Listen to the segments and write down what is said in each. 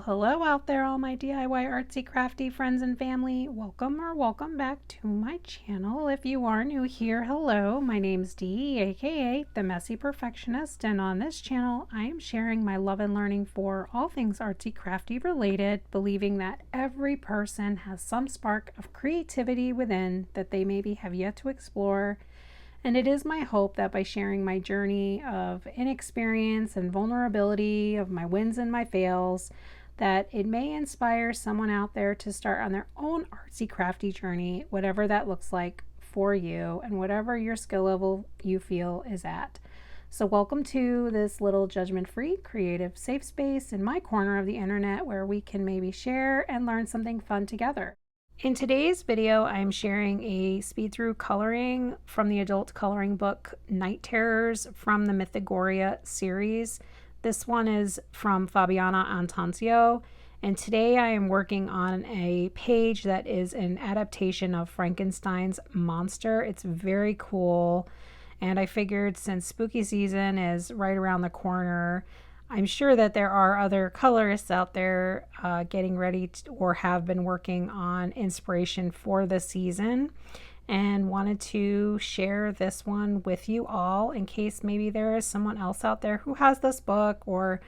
Hello out there, all my DIY artsy crafty friends and family. Welcome back to my channel. If you are new here, hello. My name's Dee, aka The Messy Perfectionist, and on this channel I am sharing my love and learning for all things artsy crafty related, believing that every person has some spark of creativity within that they maybe have yet to explore. And it is my hope that by sharing my journey of inexperience and vulnerability, of my wins and my fails, that it may inspire someone out there to start on their own artsy crafty journey, whatever that looks like for you and whatever your skill level you feel is at. So welcome to this little judgment-free creative safe space in my corner of the internet where we can maybe share and learn something fun together. In today's video, I'm sharing a speed through coloring from the adult coloring book Night Terrors from the Mythogoria series. This one is from Fabiana Attansio, and today I am working on a page that is an adaptation of Frankenstein's monster. It's very cool, and I figured since spooky season is right around the corner, I'm sure that there are other colorists out there getting ready to, or have been working on inspiration for the season, and wanted to share this one with you all in case maybe there is someone else out there who has this book or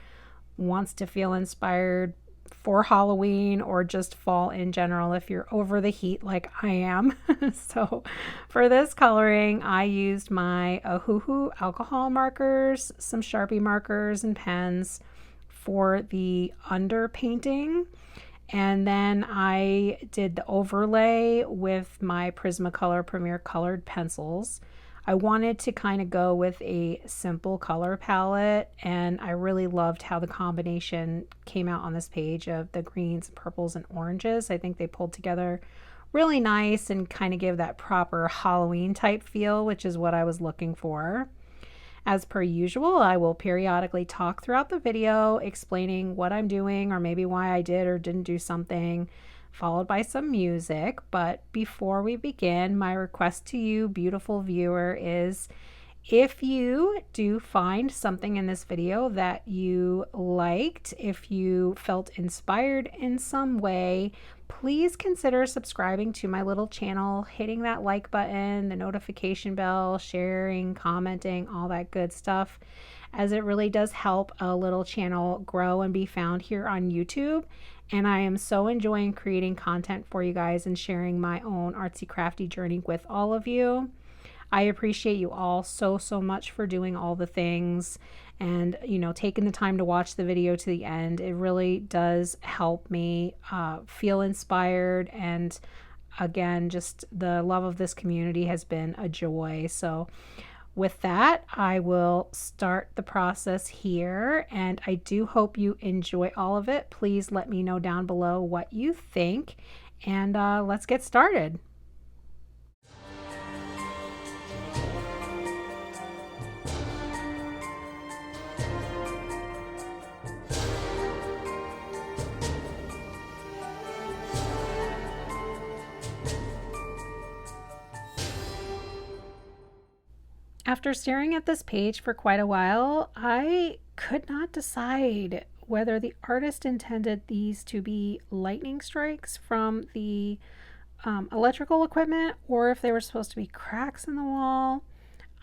wants to feel inspired for Halloween or just fall in general if you're over the heat like I am. So for this coloring, I used my Ohuhu alcohol markers, some Sharpie markers and pens for the underpainting. And then I did the overlay with my Prismacolor Premier colored pencils. I wanted to kind of go with a simple color palette, and I really loved how the combination came out on this page of the greens, purples, and oranges. I think they pulled together really nice and kind of give that proper Halloween type feel, which is what I was looking for. As per usual, I will periodically talk throughout the video explaining what I'm doing or maybe why I did or didn't do something, followed by some music. But before we begin, my request to you, beautiful viewer, is if you do find something in this video that you liked, if you felt inspired in some way, please consider subscribing to my little channel, hitting that like button, the notification bell, sharing, commenting, all that good stuff, as it really does help a little channel grow and be found here on YouTube. And I am so enjoying creating content for you guys and sharing my own artsy crafty journey with all of you. I appreciate you all so much for doing all the things and, taking the time to watch the video to the end. It really does help me feel inspired. And again, just the love of this community has been a joy. So with that, I will start the process here, and I do hope you enjoy all of it. Please let me know down below what you think, and let's get started. After staring at this page for quite a while, I could not decide whether the artist intended these to be lightning strikes from the electrical equipment or if they were supposed to be cracks in the wall.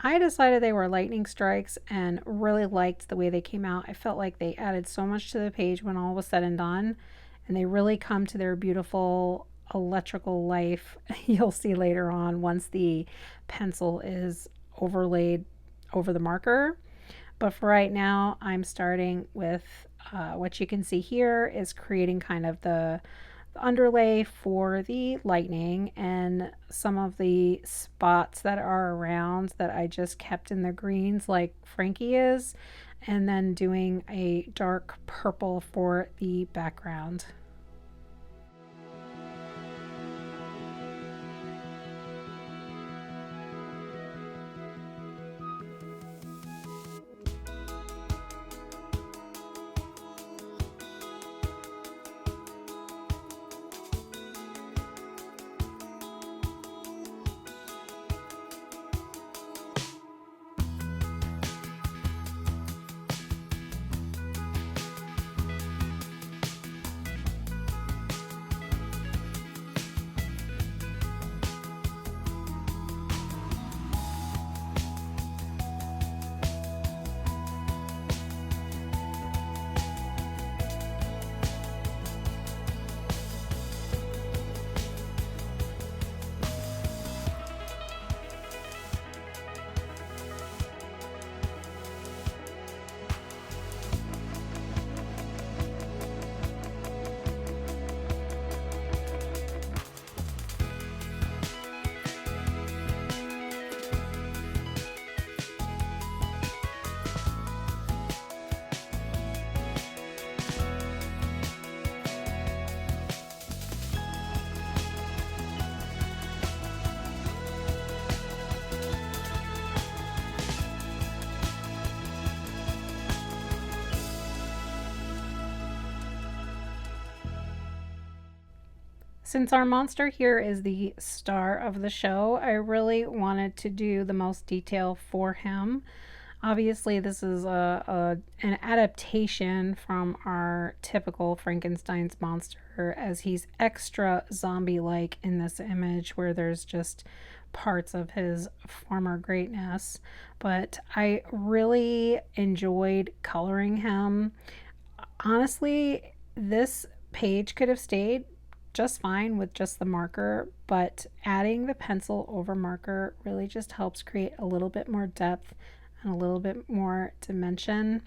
I decided they were lightning strikes and really liked the way they came out. I felt like they added so much to the page when all was said and done, and they really come to their beautiful electrical life. You'll see later on once the pencil is overlaid over the marker. But for right now, I'm starting with what you can see here is creating kind of the underlay for the lightning and some of the spots that are around that I just kept in the greens like Frankie is, and then doing a dark purple for the background. Since our monster here is the star of the show, I really wanted to do the most detail for him. Obviously, this is an adaptation from our typical Frankenstein's monster, as he's extra zombie-like in this image where there's just parts of his former greatness. But I really enjoyed coloring him. Honestly, this page could have stayed just fine with just the marker, but adding the pencil over marker really just helps create a little bit more depth and a little bit more dimension.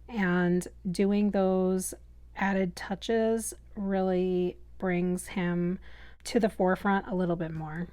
And doing those added touches really brings him to the forefront a little bit more.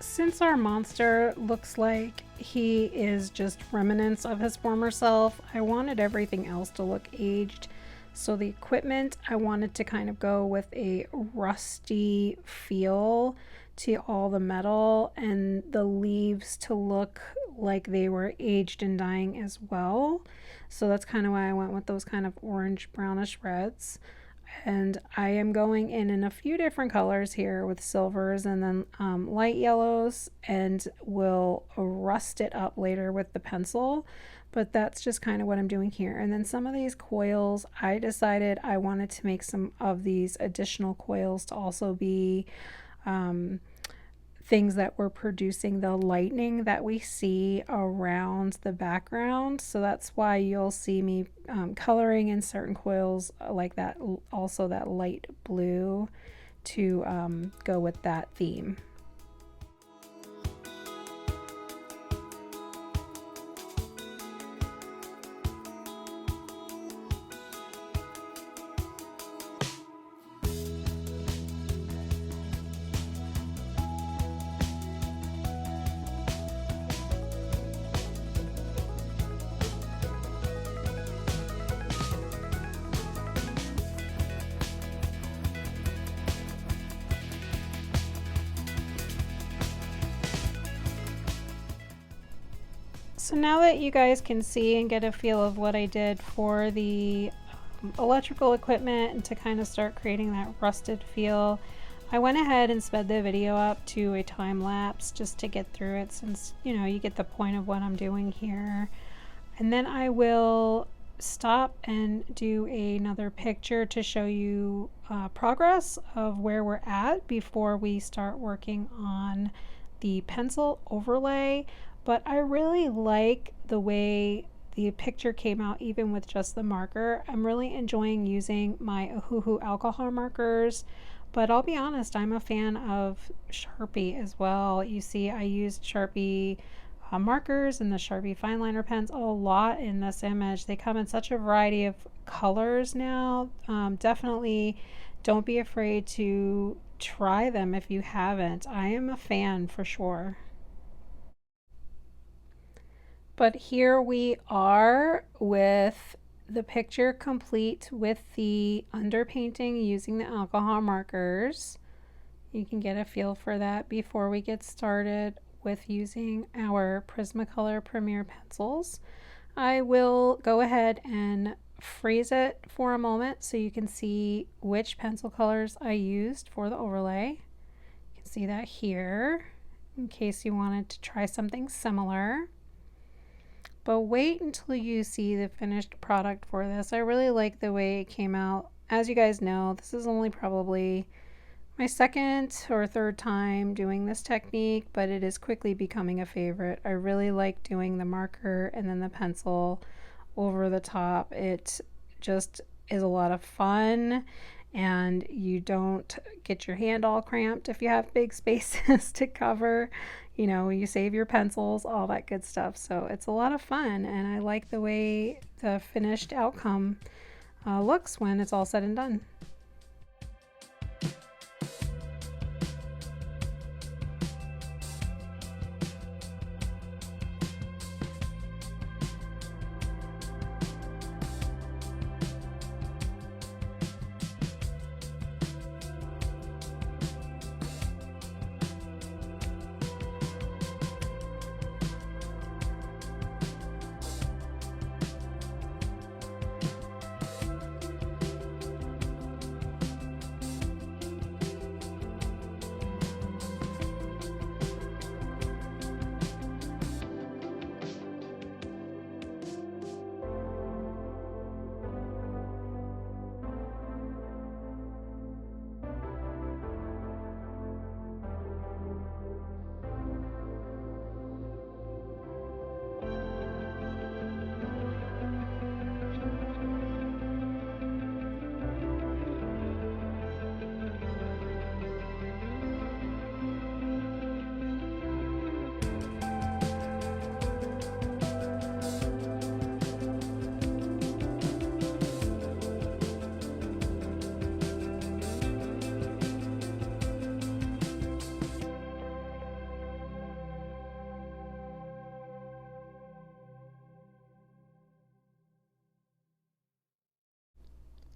Since our monster looks like he is just remnants of his former self, I wanted everything else to look aged. So the equipment, I wanted to kind of go with a rusty feel to all the metal, and the leaves to look like they were aged and dying as well. So that's kind of why I went with those kind of orange brownish reds. And I am going in a few different colors here with silvers and then light yellows, and will rust it up later with the pencil, but that's just kind of what I'm doing here. And then some of these coils, I decided I wanted to make some of these additional coils to also be things that were producing the lightning that we see around the background. So that's why you'll see me coloring in certain coils like that, also that light blue, to go with that theme. So now that you guys can see and get a feel of what I did for the electrical equipment and to kind of start creating that rusted feel, I went ahead and sped the video up to a time lapse just to get through it, since you know you get the point of what I'm doing here. And then I will stop and do another picture to show you progress of where we're at before we start working on the pencil overlay. But I really like the way the picture came out even with just the marker. I'm really enjoying using my Ohuhu alcohol markers, but I'll be honest, I'm a fan of Sharpie as well. You see, I used Sharpie markers and the Sharpie fine liner pens a lot in this image. They come in such a variety of colors now. Definitely don't be afraid to try them if you haven't. I am a fan for sure. But here we are with the picture complete with the underpainting using the alcohol markers. You can get a feel for that before we get started with using our Prismacolor Premier pencils. I will go ahead and freeze it for a moment so you can see which pencil colors I used for the overlay. You can see that here. in case you wanted to try something similar. But wait until you see the finished product for this. I really like the way it came out. As you guys know, this is only probably my second or third time doing this technique, but it is quickly becoming a favorite. I really like doing the marker and then the pencil over the top. It just is a lot of fun, and you don't get your hand all cramped if you have big spaces to cover. You know, you save your pencils, all that good stuff. So it's a lot of fun, and I like the way the finished outcome looks when it's all said and done.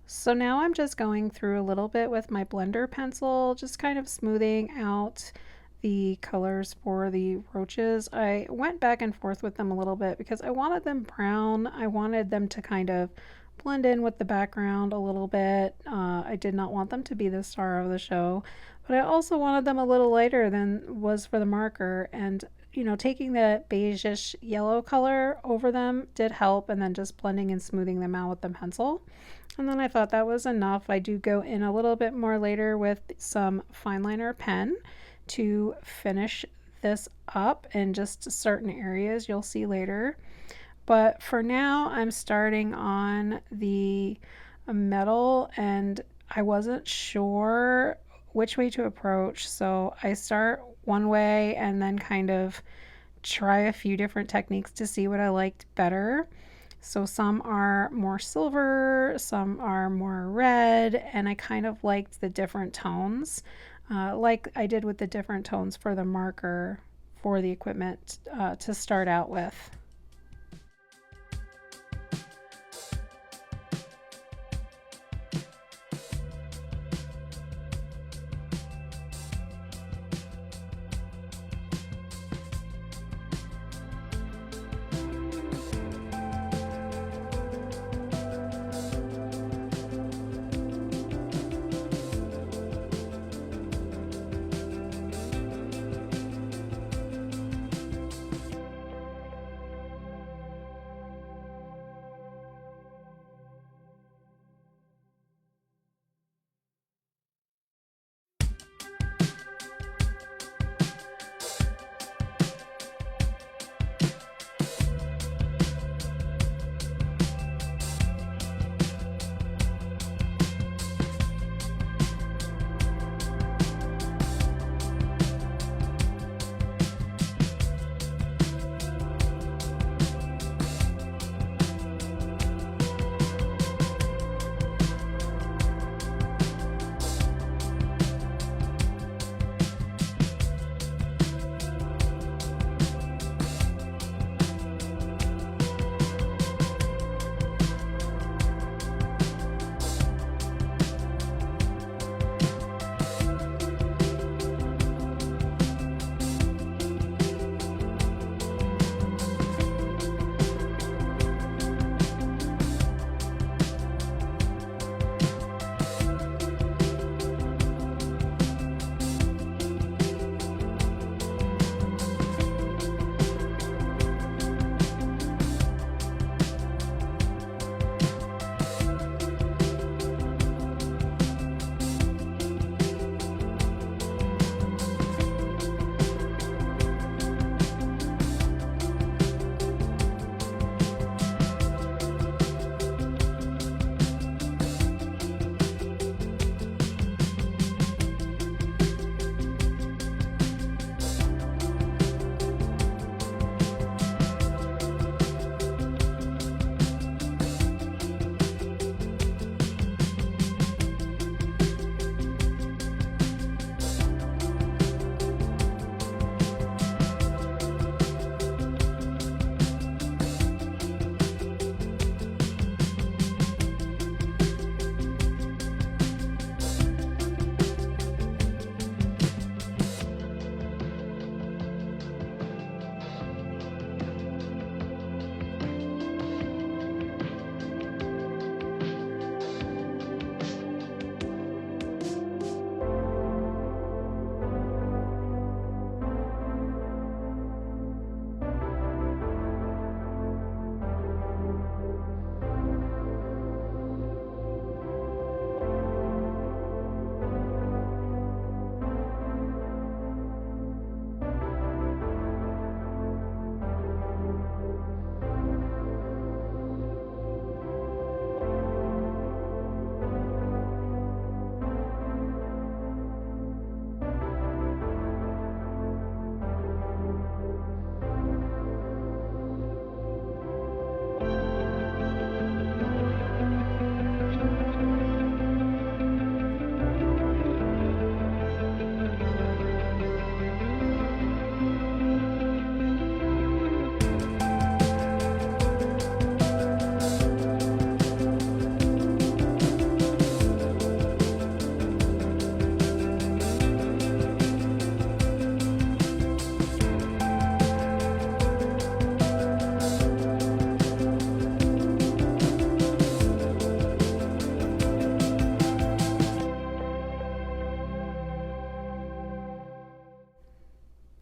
So now I'm just going through a little bit with my blender pencil, just kind of smoothing out the colors for the roaches. I went back and forth with them a little bit because I wanted them brown. I wanted them to kind of blend in with the background a little bit. I did not want them to be the star of the show, but I also wanted them a little lighter than was for the marker. And you know, taking the beigeish yellow color over them did help, and then just blending and smoothing them out with the pencil. And then I thought that was enough. I do go in a little bit more later with some fine liner pen to finish this up in just certain areas you'll see later. But for now, I'm starting on the metal, and I wasn't sure which way to approach. So I start one way and then kind of try a few different techniques to see what I liked better. So some are more silver, some are more red, and I kind of liked the different tones, like I did with the different tones for the marker for the equipment to start out with.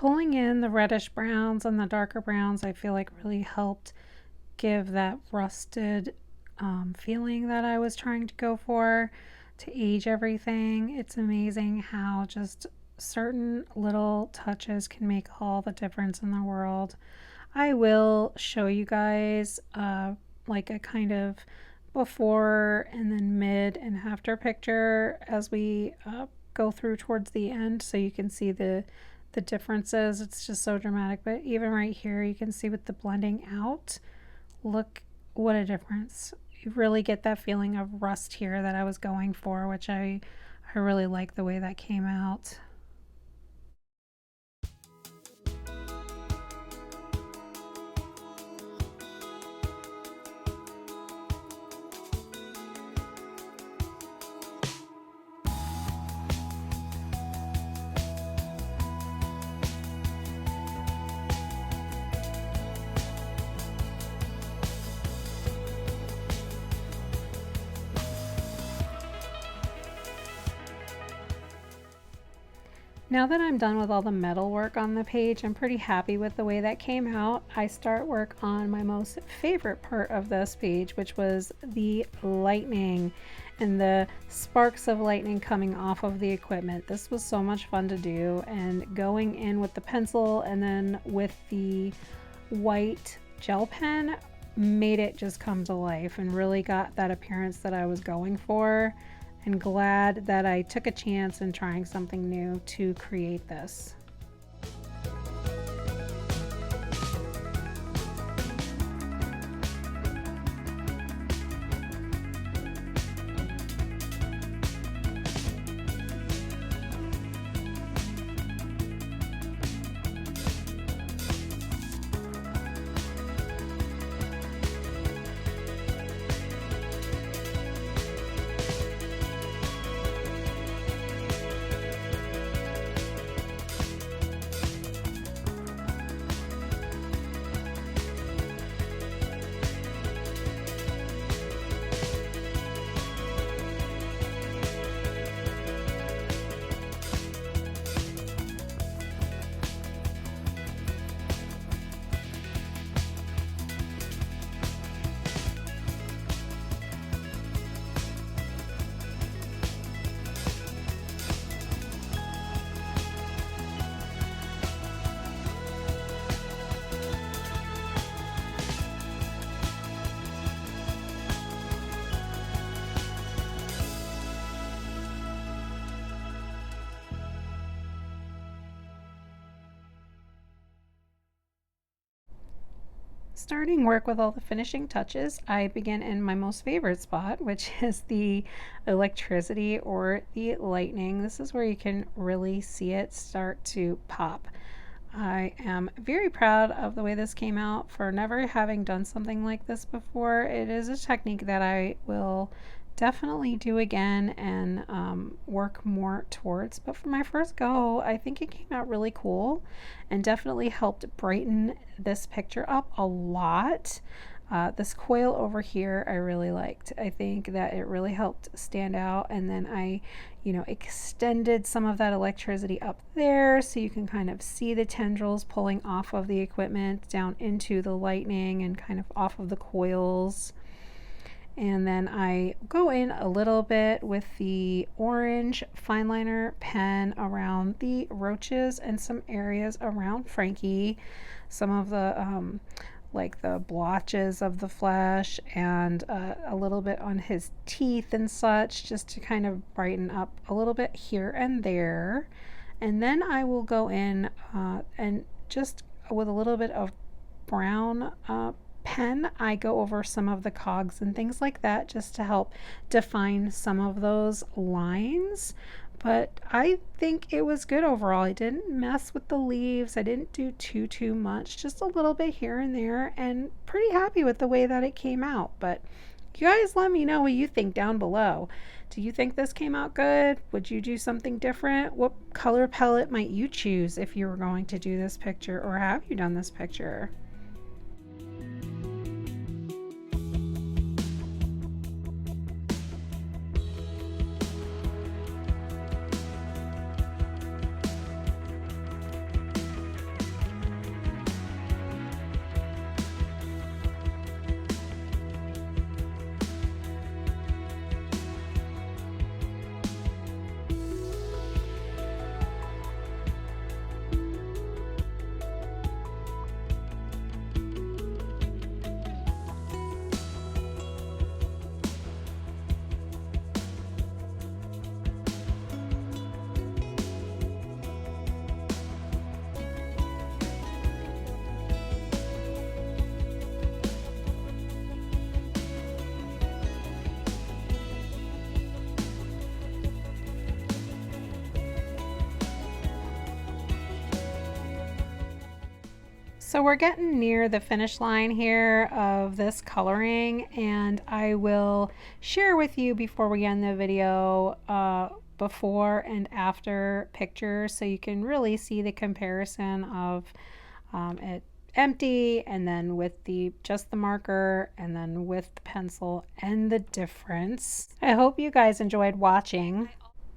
Pulling in the reddish browns and the darker browns, I feel like really helped give that rusted feeling that I was trying to go for to age everything. It's amazing how just certain little touches can make all the difference in the world. I will show you guys like a kind of before and then mid and after picture as we go through towards the end, so you can see the differences. It's just so dramatic. But even right here, you can see with the blending out, look what a difference. You really get that feeling of rust here that I was going for, which I really like the way that came out. Now that I'm done with all the metal work on the page, I'm pretty happy with the way that came out. I start work on my most favorite part of this page, which was the lightning and the sparks of lightning coming off of the equipment. This was so much fun to do, and going in with the pencil and then with the white gel pen made it just come to life and really got that appearance that I was going for. And glad that I took a chance in trying something new to create this. Starting work with all the finishing touches, I begin in my most favorite spot, which is the electricity or the lightning. This is where you can really see it start to pop. I am very proud of the way this came out for never having done something like this before. It is a technique that I will definitely do again and work more towards. But for my first go, I think it came out really cool and definitely helped brighten this picture up a lot. This coil over here I really liked. I think that it really helped stand out, and then I extended some of that electricity up there so you can kind of see the tendrils pulling off of the equipment down into the lightning and kind of off of the coils. And then I go in a little bit with the orange fine liner pen around the roaches and some areas around Frankie, some of the like the blotches of the flesh, and a little bit on his teeth and such, just to kind of brighten up a little bit here and there. And then I will go in and just with a little bit of brown pen, I go over some of the cogs and things like that just to help define some of those lines. But I think it was good overall. I didn't mess with the leaves. I didn't do too much, just a little bit here and there, and pretty happy with the way that it came out. But you guys let me know what you think down below. Do you think this came out good? Would you do something different? What color palette might you choose if you were going to do this picture, or have you done this picture? So we're getting near the finish line here of this coloring, and I will share with you before we end the video before and after pictures so you can really see the comparison of it empty and then with just the marker and then with the pencil and the difference. I hope you guys enjoyed watching.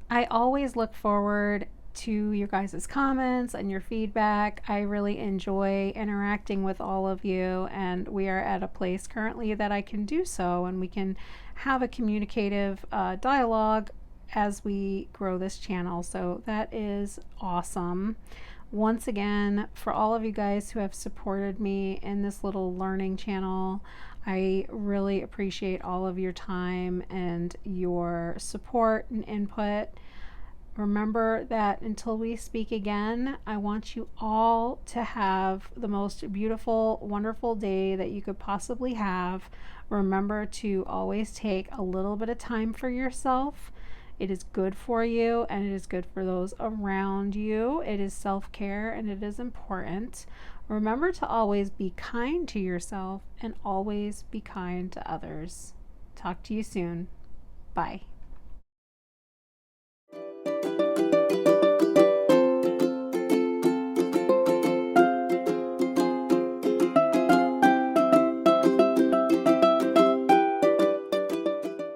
I always look forward to your guys' comments and your feedback. I really enjoy interacting with all of you, and we are at a place currently that I can do so, and we can have a communicative dialogue as we grow this channel. So that is awesome. Once again, for all of you guys who have supported me in this little learning channel, I really appreciate all of your time and your support and input. Remember that until we speak again, I want you all to have the most beautiful, wonderful day that you could possibly have. Remember to always take a little bit of time for yourself. It is good for you and it is good for those around you. It is self-care and it is important. Remember to always be kind to yourself and always be kind to others. Talk to you soon. Bye.